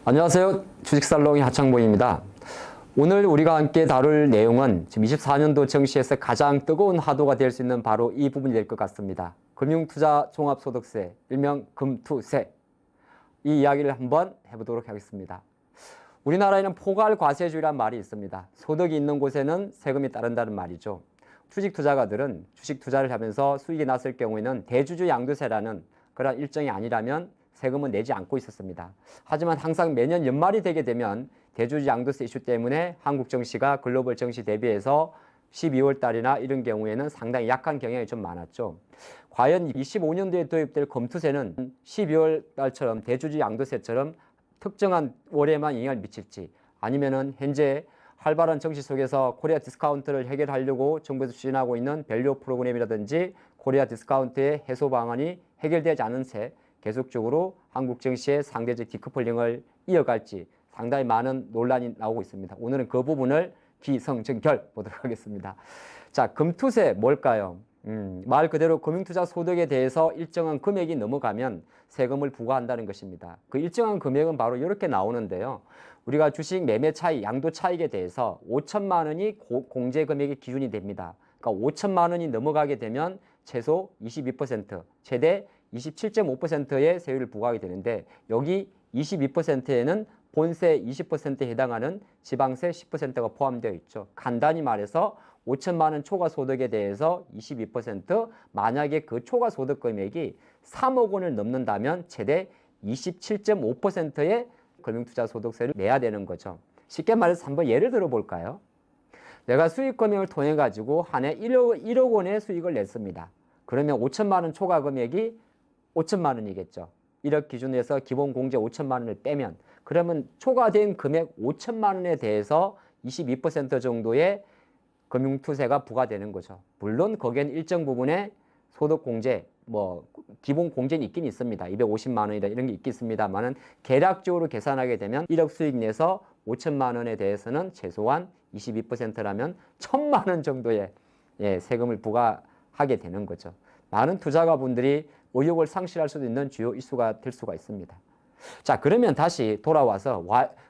안녕하세요. 주식살롱의 하창봉입니다. 오늘 우리가 함께 다룰 내용은 지금 24년도 증시에서 가장 뜨거운 화두가 될 수 있는 바로 이 부분이 될 것 같습니다. 금융투자 종합소득세, 일명 금투세. 이 이야기를 한번 해보도록 하겠습니다. 우리나라에는 포괄과세주의란 말이 있습니다. 소득이 있는 곳에는 세금이 따른다는 말이죠. 주식투자가들은 주식 투자를 하면서 수익이 났을 경우에는 대주주 양도세라는 그런 일정이 아니라면 세금은 내지 않고 있었습니다. 하지만 항상 매년 연말이 되게 되면 대주주 양도세 이슈 때문에 한국 증시가 글로벌 증시 대비해서 12월 달이나 이런 경우에는 상당히 약한 경향이 좀 많았죠. 과연 25년도에 도입될 검투세는 12월 달처럼 대주주 양도세처럼 특정한 월에만 영향을 미칠지, 아니면은 현재 활발한 정치 속에서 코리아 디스카운트를 해결하려고 정부에서 추진하고 있는 밸류 프로그램이라든지 코리아 디스카운트의 해소 방안이 해결되지 않은 채 계속적으로 한국 증시의 상대적 디커플링을 이어갈지 상당히 많은 논란이 나오고 있습니다. 오늘은 그 부분을 기성증결 보도록 하겠습니다. 자, 금투세 뭘까요? 말 그대로 금융투자 소득에 대해서 일정한 금액이 넘어가면 세금을 부과한다는 것입니다. 그 일정한 금액은 바로 이렇게 나오는데요. 우리가 주식 매매 차익, 양도 차익에 대해서 5천만 원이 공제 금액의 기준이 됩니다. 그러니까 5천만 원이 넘어가게 되면 최소 22%, 최대 27.5%의 세율을 부과하게 되는데, 여기 22%에는 본세 20%에 해당하는 지방세 10%가 포함되어 있죠. 간단히 말해서 5천만 원 초과 소득에 대해서 22%, 만약에 그 초과 소득 금액이 3억 원을 넘는다면 최대 27.5%의 금융투자 소득세를 내야 되는 거죠. 쉽게 말해서 한번 예를 들어 볼까요? 내가 수익 금액을 통해 가지고 한 해 1억 원의 수익을 냈습니다. 그러면 5천만 원 초과 금액이 5천만 원이겠죠. 1억 기준에서 기본 공제 5천만 원을 빼면, 그러면 초과된 금액 5천만 원에 대해서 22% 정도의 금융투세가 부과되는 거죠. 물론 거기에는 일정 부분의 소득공제, 기본 공제는 있긴 있습니다. 250만 원이다 이런 게 있겠습니다만은 계략적으로 계산하게 되면 1억 수익 내서 5천만 원에 대해서는 최소한 22%라면 1,000만 원 정도의 세금을 부과하게 되는 거죠. 많은 투자가분들이 의욕을 상실할 수도 있는 주요 이슈가 될 수가 있습니다. 자, 그러면 다시 돌아와서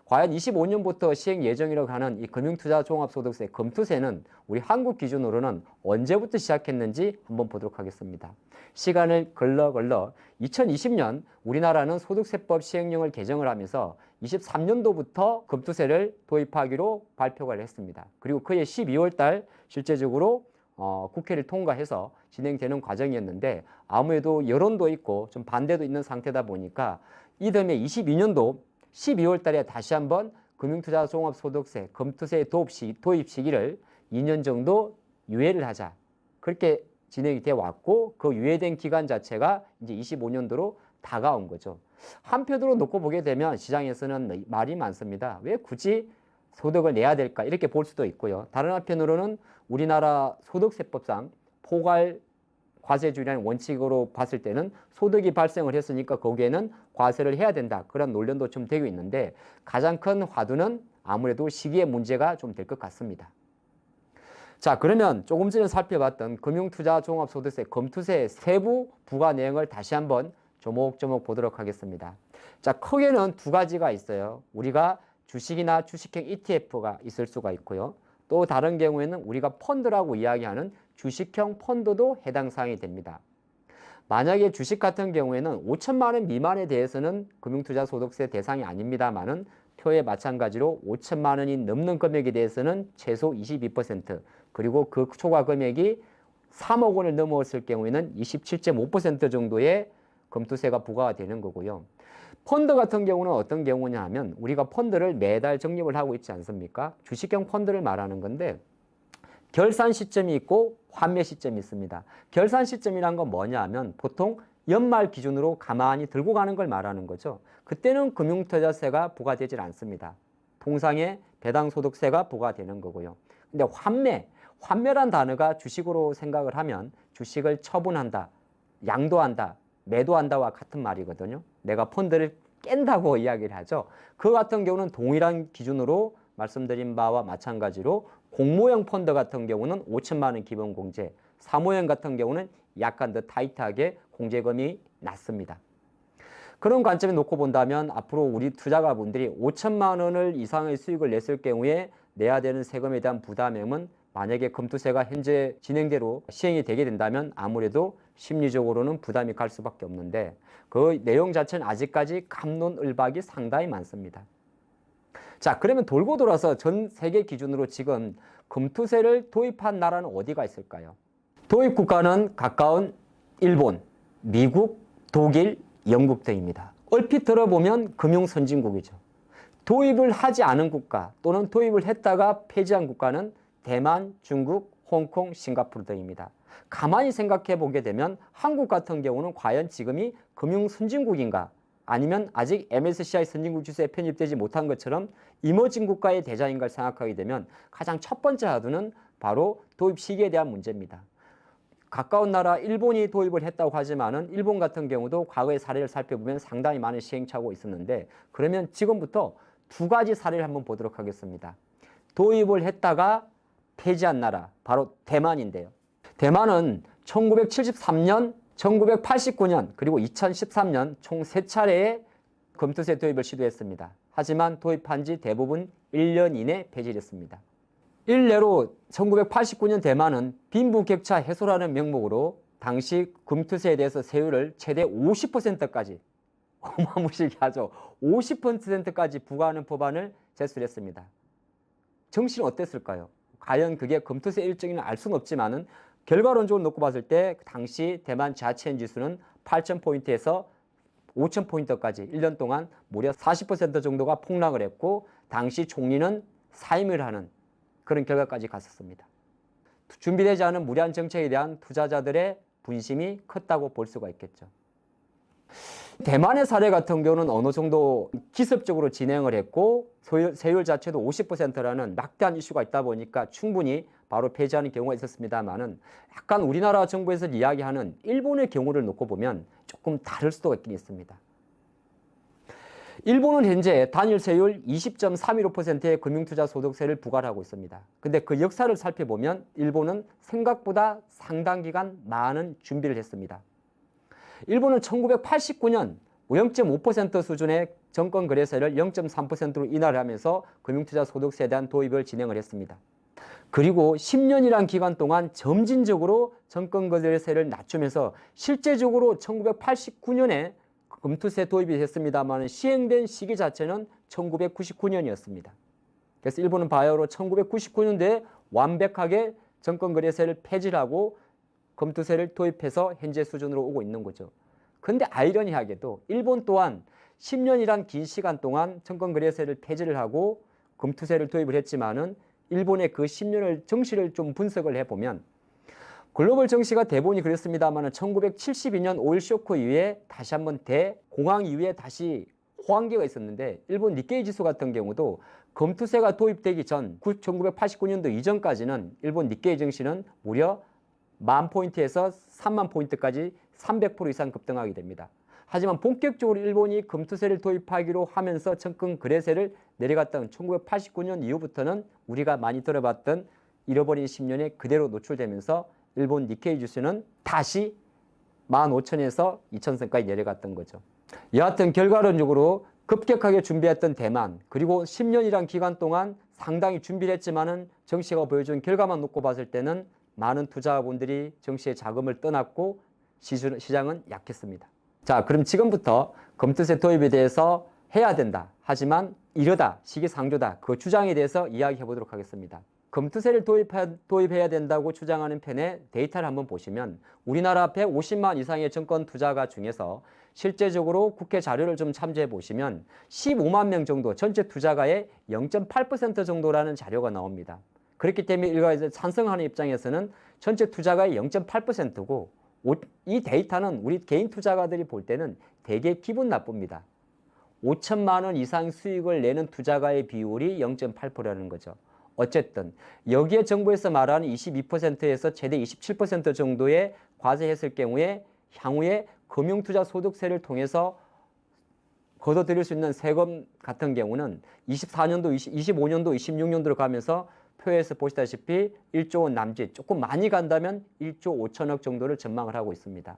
과연 25년부터 시행 예정이라고 하는 이 금융투자 종합소득세, 금투세는 우리 한국 기준으로는 언제부터 시작했는지 한번 보도록 하겠습니다. 시간을 걸러 2020년 우리나라는 소득세법 시행령을 개정을 하면서 23년도부터 금투세를 도입하기로 발표를 했습니다. 그리고 그해 12월 달 실제적으로 국회를 통과해서 진행되는 과정이었는데, 아무래도 여론도 있고 좀 반대도 있는 상태다 보니까 이듬해 22년도 12월 달에 다시 한번 금융투자 종합소득세, 금투세 도입 시기를 2년 정도 유예를 하자. 그렇게 진행이 되어 왔고, 그 유예된 기간 자체가 이제 25년도로 다가온 거죠. 한편으로 놓고 보게 되면 시장에서는 말이 많습니다. 왜 굳이 소득을 내야 될까? 이렇게 볼 수도 있고요. 다른 한편으로는 우리나라 소득세법상 포괄 과세주의라는 원칙으로 봤을 때는 소득이 발생을 했으니까 거기에는 과세를 해야 된다. 그런 논란도 좀 되고 있는데, 가장 큰 화두는 아무래도 시기의 문제가 좀 될 것 같습니다. 자, 그러면 조금 전에 살펴봤던 금융투자 종합소득세, 금투세의 세부 부과 내용을 다시 한번 조목조목 보도록 하겠습니다. 자, 크게는 두 가지가 있어요. 우리가 주식이나 주식형 ETF가 있을 수가 있고요. 또 다른 경우에는 우리가 펀드라고 이야기하는 주식형 펀드도 해당 사항이 됩니다. 만약에 주식 같은 경우에는 5천만 원 미만에 대해서는 금융투자 소득세 대상이 아닙니다만은 표에 마찬가지로 5천만 원이 넘는 금액에 대해서는 최소 22%, 그리고 그 초과 금액이 3억 원을 넘어왔을 경우에는 27.5% 정도의 금투세가 부과가 되는 거고요. 펀드 같은 경우는 어떤 경우냐 하면, 우리가 펀드를 매달 적립을 하고 있지 않습니까? 주식형 펀드를 말하는 건데, 결산 시점이 있고 환매 시점이 있습니다. 결산 시점이란 건 뭐냐 하면 보통 연말 기준으로 가만히 들고 가는 걸 말하는 거죠. 그때는 금융투자세가 부과되질 않습니다. 통상의 배당소득세가 부과되는 거고요. 근데 환매란 단어가 주식으로 생각을 하면 주식을 처분한다, 양도한다, 매도한다와 같은 말이거든요. 내가 펀드를 깬다고 이야기를 하죠. 그 같은 경우는 동일한 기준으로 말씀드린 바와 마찬가지로 공모형 펀드 같은 경우는 5천만 원 기본 공제, 사모형 같은 경우는 약간 더 타이트하게 공제금이 낮습니다. 그런 관점에 놓고 본다면 앞으로 우리 투자가분들이 5천만 원을 이상의 수익을 냈을 경우에 내야 되는 세금에 대한 부담액은 만약에 금투세가 현재 진행대로 시행이 되게 된다면 아무래도 심리적으로는 부담이 갈 수밖에 없는데 그 내용 자체는 아직까지 갑론을박이 상당히 많습니다. 자, 그러면 돌고 돌아서 전 세계 기준으로 지금 금투세를 도입한 나라는 어디가 있을까요? 도입 국가는 가까운 일본, 미국, 독일, 영국 등입니다. 얼핏 들어보면 금융 선진국이죠. 도입을 하지 않은 국가 또는 도입을 했다가 폐지한 국가는 대만, 중국, 홍콩, 싱가포르 등입니다. 가만히 생각해 보게 되면 한국 같은 경우는 과연 지금이 금융 선진국인가 아니면 아직 MSCI 선진국 지수에 편입되지 못한 것처럼 이머징 국가의 대장인가를 생각하게 되면 가장 첫 번째 하두는 바로 도입 시기에 대한 문제입니다. 가까운 나라 일본이 도입을 했다고 하지만은 일본 같은 경우도 과거의 사례를 살펴보면 상당히 많은 시행착오가 있었는데 그러면 지금부터 두 가지 사례를 한번 보도록 하겠습니다. 도입을 했다가 폐지한 나라 바로 대만인데요. 대만은 1973년, 1989년 그리고 2013년 총 3차례의 금투세 도입을 시도했습니다. 하지만 도입한 지 대부분 1년 이내 폐지됐습니다. 일례로 1989년 대만은 빈부격차 해소라는 명목으로 당시 금투세에 대해서 세율을 최대 50%까지 어마무시하죠. 50%까지 부과하는 법안을 제출했습니다. 정신은 어땠을까요? 과연 그게 금투세 일정인지 알 수는 없지만은 결과론적으로 놓고 봤을 때 당시 대만 자치엔 지수는 8,000포인트에서 5,000포인트까지 1년 동안 무려 40% 정도가 폭락을 했고 당시 총리는 사임을 하는 그런 결과까지 갔었습니다. 준비되지 않은 무리한 정책에 대한 투자자들의 분심이 컸다고 볼 수가 있겠죠. 대만의 사례 같은 경우는 어느 정도 기습적으로 진행을 했고 세율 자체도 50%라는 막대한 이슈가 있다 보니까 충분히 바로 폐지하는 경우가 있었습니다만은 약간 우리나라 정부에서 이야기하는 일본의 경우를 놓고 보면 조금 다를 수도 있긴 있습니다. 일본은 현재 단일 세율 20.315%의 금융투자소득세를 부과를 하고 있습니다. 근데 그 역사를 살펴보면 일본은 생각보다 상당 기간 많은 준비를 했습니다. 일본은 1989년 0.5% 수준의 정권거래세를 0.3%로 인하를 하면서 금융투자소득세에 대한 도입을 진행을 했습니다. 그리고 10년이란 기간 동안 점진적으로 정권거래세를 낮추면서 실제적으로 1989년에 금투세 도입이 됐습니다만 시행된 시기 자체는 1999년이었습니다. 그래서 일본은 바야흐로 1999년도에 완벽하게 정권거래세를 폐지하고 금투세를 도입해서 현재 수준으로 오고 있는 거죠. 그런데 아이러니하게도 일본 또한 10년이란 긴 시간 동안 정권거래세를 폐지를 하고 금투세를 도입을 했지만은 일본의 그 10년을 정시를 좀 분석을 해보면 글로벌 정시가 대부분이 그랬습니다만 1972년 오일 쇼크 이후에 다시 한번 대공황 이후에 다시 호황기가 있었는데 일본 니케이 지수 같은 경우도 금투세가 도입되기 전 1989년도 이전까지는 일본 니케이 증시는 무려 10,000포인트에서 30,000포인트까지 300% 이상 급등하게 됩니다. 하지만 본격적으로 일본이 금투세를 도입하기로 하면서 정권거래세를 내려갔던 1989년 이후부터는 우리가 많이 들어봤던 잃어버린 10년에 그대로 노출되면서 일본 니케이 지수는 다시 15,000에서 2,000선까지 내려갔던 거죠. 여하튼 결과론적으로 급격하게 준비했던 대만 그리고 10년이란 기간 동안 상당히 준비를 했지만은 정시가 보여준 결과만 놓고 봤을 때는 많은 투자자분들이 정시의 자금을 떠났고 시장은 약했습니다. 자, 그럼 지금부터 금투세 도입에 대해서 해야 된다. 하지만 이르다, 시기상조다. 그 주장에 대해서 이야기해 보도록 하겠습니다. 금투세를 도입해야 된다고 주장하는 편의 데이터를 한번 보시면 우리나라 150만 이상의 정권 투자가 중에서 실제적으로 국회 자료를 좀 참조해 보시면 15만 명 정도 전체 투자가의 0.8% 정도라는 자료가 나옵니다. 그렇기 때문에 일각에서 찬성하는 입장에서는 전체 투자가의 0.8%고 이 데이터는 우리 개인 투자가들이 볼 때는 되게 기분 나쁩니다. 5천만 원 이상 수익을 내는 투자가의 비율이 0.8%라는 거죠. 어쨌든 여기에 정부에서 말하는 22%에서 최대 27% 정도의 과세했을 경우에 향후에 금융투자소득세를 통해서 걷어들일 수 있는 세금 같은 경우는 24년도, 25년도, 26년도로 가면서 표에서 보시다시피 1조 원 남짓, 조금 많이 간다면 1조 5천억 정도를 전망을 하고 있습니다.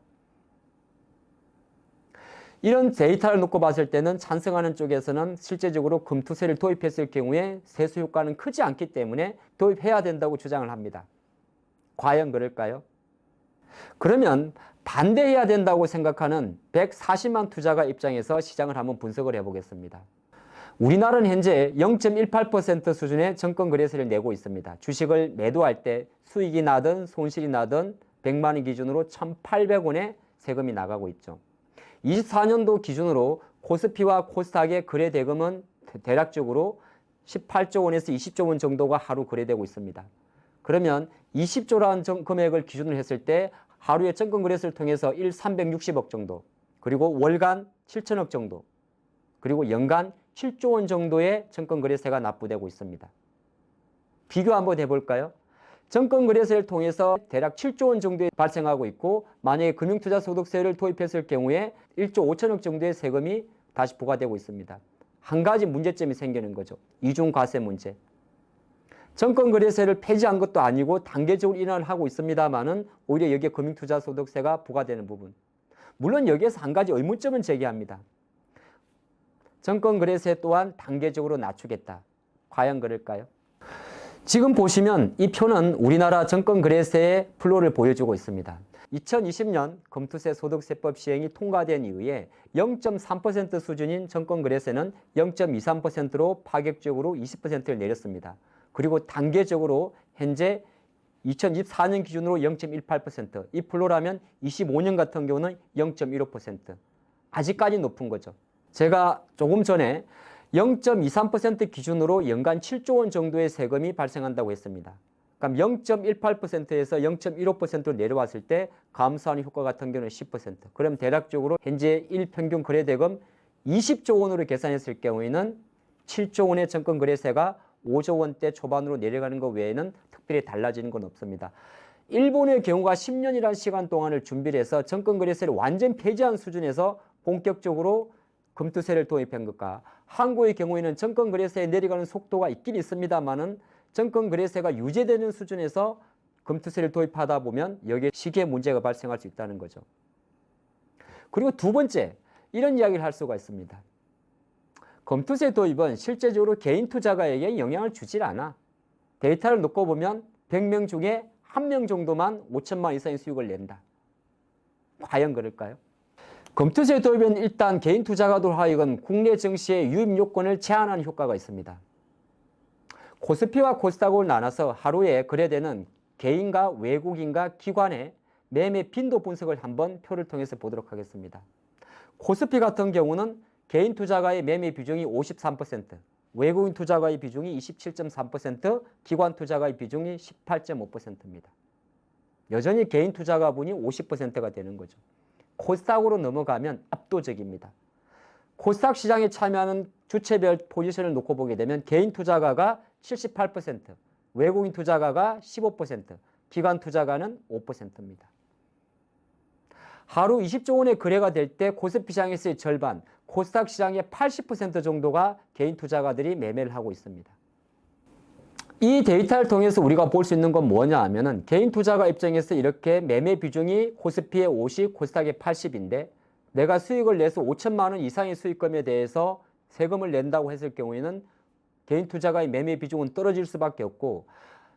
이런 데이터를 놓고 봤을 때는 찬성하는 쪽에서는 실제적으로 금투세를 도입했을 경우에 세수 효과는 크지 않기 때문에 도입해야 된다고 주장을 합니다. 과연 그럴까요? 그러면 반대해야 된다고 생각하는 140만 투자가 입장에서 시장을 한번 분석을 해보겠습니다. 우리나라는 현재 0.18% 수준의 정권거래세를 내고 있습니다. 주식을 매도할 때 수익이 나든 손실이 나든 100만 원 기준으로 1,800원의 세금이 나가고 있죠. 24년도 기준으로 코스피와 코스닥의 거래 대금은 대략적으로 18조 원에서 20조 원 정도가 하루 거래되고 있습니다. 그러면 20조라는 금액을 기준으로 했을 때 하루에 정권거래세를 통해서 360억 정도, 그리고 월간 7천억 정도, 그리고 연간 7조 원 정도의 정권거래세가 납부되고 있습니다. 비교 한번 해볼까요? 정권거래세를 통해서 대략 7조 원 정도에 발생하고 있고, 만약에 금융투자소득세를 도입했을 경우에 1조 5천억 정도의 세금이 다시 부과되고 있습니다. 한 가지 문제점이 생기는 거죠. 이중과세 문제. 정권거래세를 폐지한 것도 아니고 단계적으로 인하를 하고 있습니다만은 오히려 여기에 금융투자소득세가 부과되는 부분. 물론 여기에서 한 가지 의문점은 제기합니다. 정권거래세 또한 단계적으로 낮추겠다. 과연 그럴까요? 지금 보시면 이 표는 우리나라 정권거래세의 플로를 보여주고 있습니다. 2020년 금투세 소득세법 시행이 통과된 이후에 0.3% 수준인 정권거래세는 0.23%로 파격적으로 20%를 내렸습니다. 그리고 단계적으로 현재 2024년 기준으로 0.18%, 이 플로라면 25년 같은 경우는 0.15%. 아직까지 높은 거죠. 제가 조금 전에 0.23% 기준으로 연간 7조 원 정도의 세금이 발생한다고 했습니다. 그럼 0.18%에서 0.15%로 내려왔을 때 감소하는 효과 같은 경우는 10%. 그럼 대략적으로 현재 일평균 거래대금 20조 원으로 계산했을 경우에는 7조 원의 정권거래세가 5조 원대 초반으로 내려가는 것 외에는 특별히 달라지는 건 없습니다. 일본의 경우가 10년이라는 시간 동안을 준비를 해서 정권거래세를 완전 폐지한 수준에서 본격적으로 금투세를 도입한 것과 한국의 경우에는 정권거래세에 내려가는 속도가 있긴 있습니다만은 정권거래세가 유지되는 수준에서 금투세를 도입하다 보면 여기에 시기의 문제가 발생할 수 있다는 거죠. 그리고 두 번째, 이런 이야기를 할 수가 있습니다. 금투세 도입은 실제적으로 개인 투자가에게 영향을 주질 않아. 데이터를 놓고 보면 100명 중에 1명 정도만 5천만 원 이상의 수익을 낸다. 과연 그럴까요? 금투세 도입은 일단 개인 투자가들 하여금 국내 증시의 유입 요건을 제한하는 효과가 있습니다. 코스피와 코스닥을 나눠서 하루에 거래되는 개인과 외국인과 기관의 매매 빈도 분석을 한번 표를 통해서 보도록 하겠습니다. 코스피 같은 경우는 개인 투자가의 매매 비중이 53%, 외국인 투자가의 비중이 27.3%, 기관 투자가의 비중이 18.5%입니다. 여전히 개인 투자가분이 50%가 되는 거죠. 코스닥으로 넘어가면 압도적입니다. 코스닥 시장에 참여하는 주체별 포지션을 놓고 보게 되면 개인 투자가가 78%, 외국인 투자가가 15%, 기관 투자가는 5%입니다. 하루 20조 원의 거래가 될 때 코스피 시장에서의 절반, 코스닥 시장의 80% 정도가 개인 투자가들이 매매를 하고 있습니다. 이 데이터를 통해서 우리가 볼 수 있는 건 뭐냐 하면은 개인 투자가 입장에서 이렇게 매매 비중이 코스피의 50, 코스닥의 80인데 내가 수익을 내서 5천만 원 이상의 수익금에 대해서 세금을 낸다고 했을 경우에는 개인 투자가의 매매 비중은 떨어질 수밖에 없고,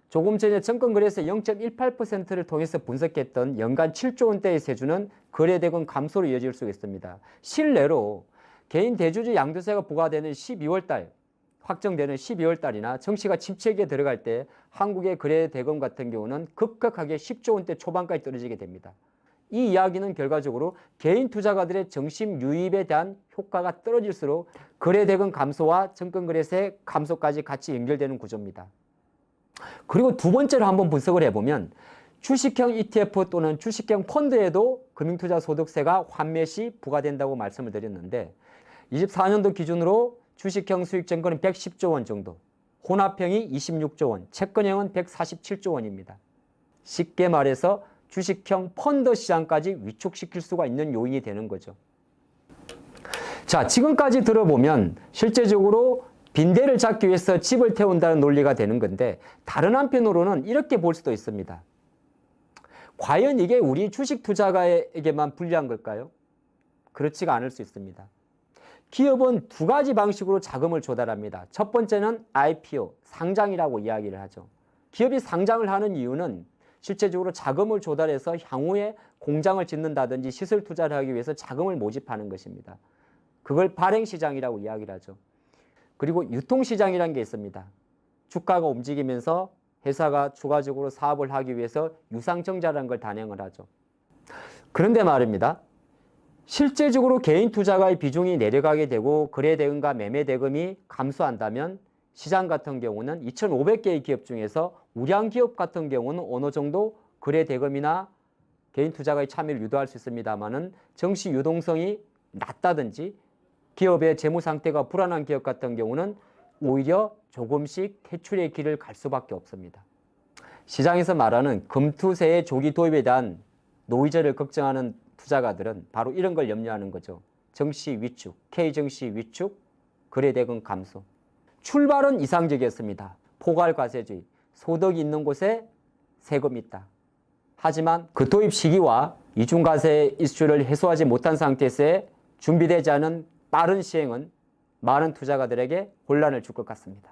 조금 전에 정권거래세 0.18%를 통해서 분석했던 연간 7조 원대의 세수는 거래대금 감소로 이어질 수 있습니다. 실내로 개인 대주주 양도세가 부과되는 12월 달, 확정되는 12월 달이나 정시가 침체기에 들어갈 때 한국의 거래대금 같은 경우는 급격하게 10조 원대 초반까지 떨어지게 됩니다. 이 이야기는 결과적으로 개인 투자가들의 정심 유입에 대한 효과가 떨어질수록 거래대금 감소와 정권거래세 감소까지 같이 연결되는 구조입니다. 그리고 두 번째로 한번 분석을 해보면 주식형 ETF 또는 주식형 펀드에도 금융투자소득세가 환매 시 부과된다고 말씀을 드렸는데 24년도 기준으로 주식형 수익증권은 110조 원 정도, 혼합형이 26조 원, 채권형은 147조 원입니다. 쉽게 말해서 주식형 펀드 시장까지 위축시킬 수가 있는 요인이 되는 거죠. 자, 지금까지 들어보면 실제적으로 빈대를 잡기 위해서 집을 태운다는 논리가 되는 건데, 다른 한편으로는 이렇게 볼 수도 있습니다. 과연 이게 우리 주식 투자가에게만 불리한 걸까요? 그렇지가 않을 수 있습니다. 기업은 두 가지 방식으로 자금을 조달합니다. 첫 번째는 IPO, 상장이라고 이야기를 하죠. 기업이 상장을 하는 이유는 실제적으로 자금을 조달해서 향후에 공장을 짓는다든지 시설 투자를 하기 위해서 자금을 모집하는 것입니다. 그걸 발행시장이라고 이야기를 하죠. 그리고 유통시장이라는 게 있습니다. 주가가 움직이면서 회사가 추가적으로 사업을 하기 위해서 유상증자라는 걸 단행을 하죠. 그런데 말입니다. 실제적으로 개인 투자가의 비중이 내려가게 되고 거래 대금과 매매 대금이 감소한다면 시장 같은 경우는 2,500개의 기업 중에서 우량 기업 같은 경우는 어느 정도 거래 대금이나 개인 투자가의 참여를 유도할 수 있습니다만은 정시 유동성이 낮다든지 기업의 재무 상태가 불안한 기업 같은 경우는 오히려 조금씩 퇴출의 길을 갈 수밖에 없습니다. 시장에서 말하는 금투세의 조기 도입에 대한 노이즈를 걱정하는 투자가들은 바로 이런 걸 염려하는 거죠. 정시 위축, K정시 위축, 거래대금 감소. 출발은 이상적이었습니다. 포괄과세주의, 소득이 있는 곳에 세금이 있다. 하지만 그 도입 시기와 이중과세 이슈를 해소하지 못한 상태에서의 준비되지 않은 빠른 시행은 많은 투자가들에게 혼란을 줄 것 같습니다.